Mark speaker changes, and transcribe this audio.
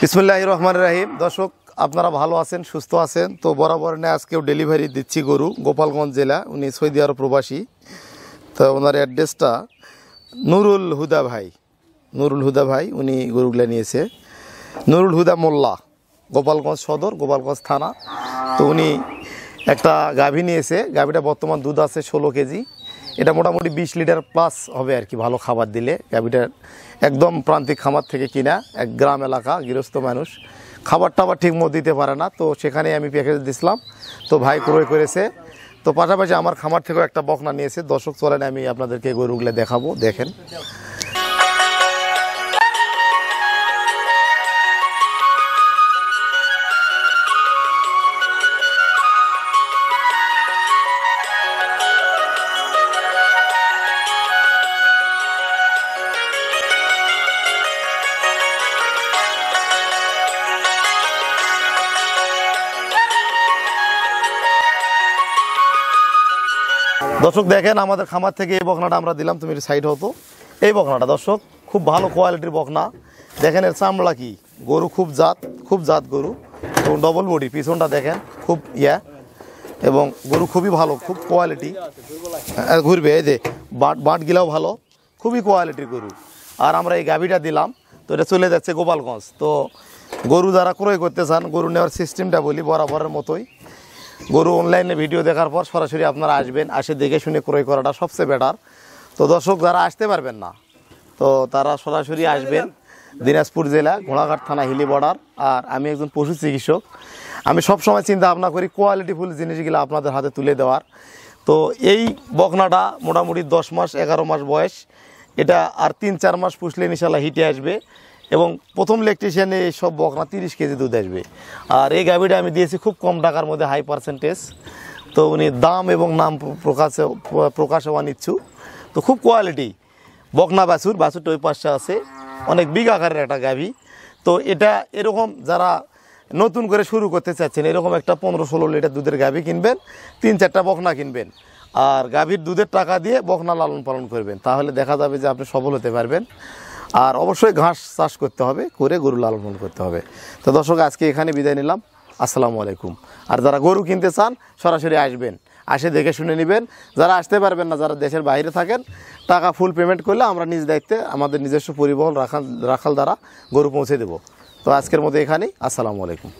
Speaker 1: বিসমিল্লাহির রহমানির রহিম। দর্শক, আপনারা ভালো আছেন, সুস্থ আছেন? তো বরাবর আজকেও ডেলিভারি দিচ্ছি গরু, গোপালগঞ্জ জেলা। উনি সৌদি আরব প্রবাসী। তো ওনার অ্যাড্রেসটা নুরুল হুদা ভাই উনি গরুগুলো নিয়েছে। নুরুল হুদা মোল্লা, গোপালগঞ্জ সদর, গোপালগঞ্জ থানা। তো উনি একটা গাভী নিয়েছে। গাভীটা বর্তমান দুধ আছে 16 কেজি। এটা মোটামুটি 20 লিটার প্লাস হবে আর কি, ভালো খাবার দিলে। গাভীটার একদম প্রান্তিক খামার থেকে কিনা, এক গ্রাম এলাকা, গৃহস্থ মানুষ, খাবার টাবার ঠিক মতো দিতে পারে না। তো সেখানে আমি প্যাকেজ দিছিলাম, তো ভাই ক্রয় করেছে। তো পাশাপাশি আমার খামার থেকেও একটা বকনা নিয়েছে। দর্শক চলেন আমি আপনাদেরকে গরুগুলো দেখাবো, দেখেন। দর্শক দেখেন, আমাদের খামার থেকে এই বকনাটা আমরা দিলাম। তুমি সাইড হতো। এই বকনাটা দর্শক খুব ভালো কোয়ালিটির বকনা। দেখেন এর চামড়া কি, গরু খুব জাত গরু, এবং ডবল বডি। পিছনটা দেখেন খুব এবং গরু খুবই ভালো, খুব কোয়ালিটি। ঘুরবে এই যে বাট গিলাও ভালো, খুবই কোয়ালিটির গরু। আর আমরা এই গাভীটা দিলাম, তো এটা চলে যাচ্ছে গোপালগঞ্জ। তো গরু যারা ক্রয় করতে চান, গরু নেওয়ার সিস্টেমটা বলি বরাবরের মতোই। গরু অনলাইনে ভিডিও দেখার পর সরাসরি আপনারা আসবেন, আসে দেখে শুনে ক্রয় করাটা সবচেয়ে বেটার। তো দর্শক যারা আসতে পারবেন না, তো তারা সরাসরি আসবেন দিনাজপুর জেলা, ঘোড়াঘাট থানা, হিলি বর্ডার। আর আমি একজন পশু চিকিৎসক। আমি সবসময় চিন্তা ভাবনা করি কোয়ালিটিফুল জিনিসগুলো আপনাদের হাতে তুলে দেওয়ার। তো এই বকনাটা মোটামুটি 10 মাস 11 মাস বয়স। এটা আর 3-4 মাস পুষলে ইনশাল্লাহ হিটে আসবে, এবং প্রথম লেকট্রিশিয়ানে এই সব বকনা 30 কেজি দুধ আসবে। আর এই গাভীটা আমি দিয়েছি খুব কম টাকার মধ্যে, হাই পার্সেন্টেজ। তো উনি দাম এবং নাম প্রকাশে অনিচ্ছুক। তো খুব কোয়ালিটি বকনা বাছুরটা ওই পাশে আছে, অনেক বিগ আকারের একটা গাভী। তো এটা এরকম যারা নতুন করে শুরু করতে চাচ্ছেন, এরকম একটা 15-16 লিটার দুধের গাভী কিনবেন, 3-4টা বকনা কিনবেন, আর গাভীর দুধের টাকা দিয়ে বকনা লালন পালন করবেন। তাহলে দেখা যাবে যে আপনি সফল হতে পারবেন। আর অবশ্যই ঘাস চাষ করতে হবে, করে গরু লালন পালন করতে হবে। তো দর্শক, আজকে এখানে বিদায় নিলাম। আসসালামু আলাইকুম। আর যারা গরু কিনতে চান সরাসরি আসবেন, আসে দেখে শুনে নেবেন। যারা আসতে পারবেন না, যারা দেশের বাইরে থাকেন, টাকা ফুল পেমেন্ট করলে আমরা নিজ দায়িত্বে আমাদের নিজস্ব পরিবহন রাখাল দ্বারা গরু পৌঁছে দেব। তো আজকের মতো এখানেই। আসসালামু আলাইকুম।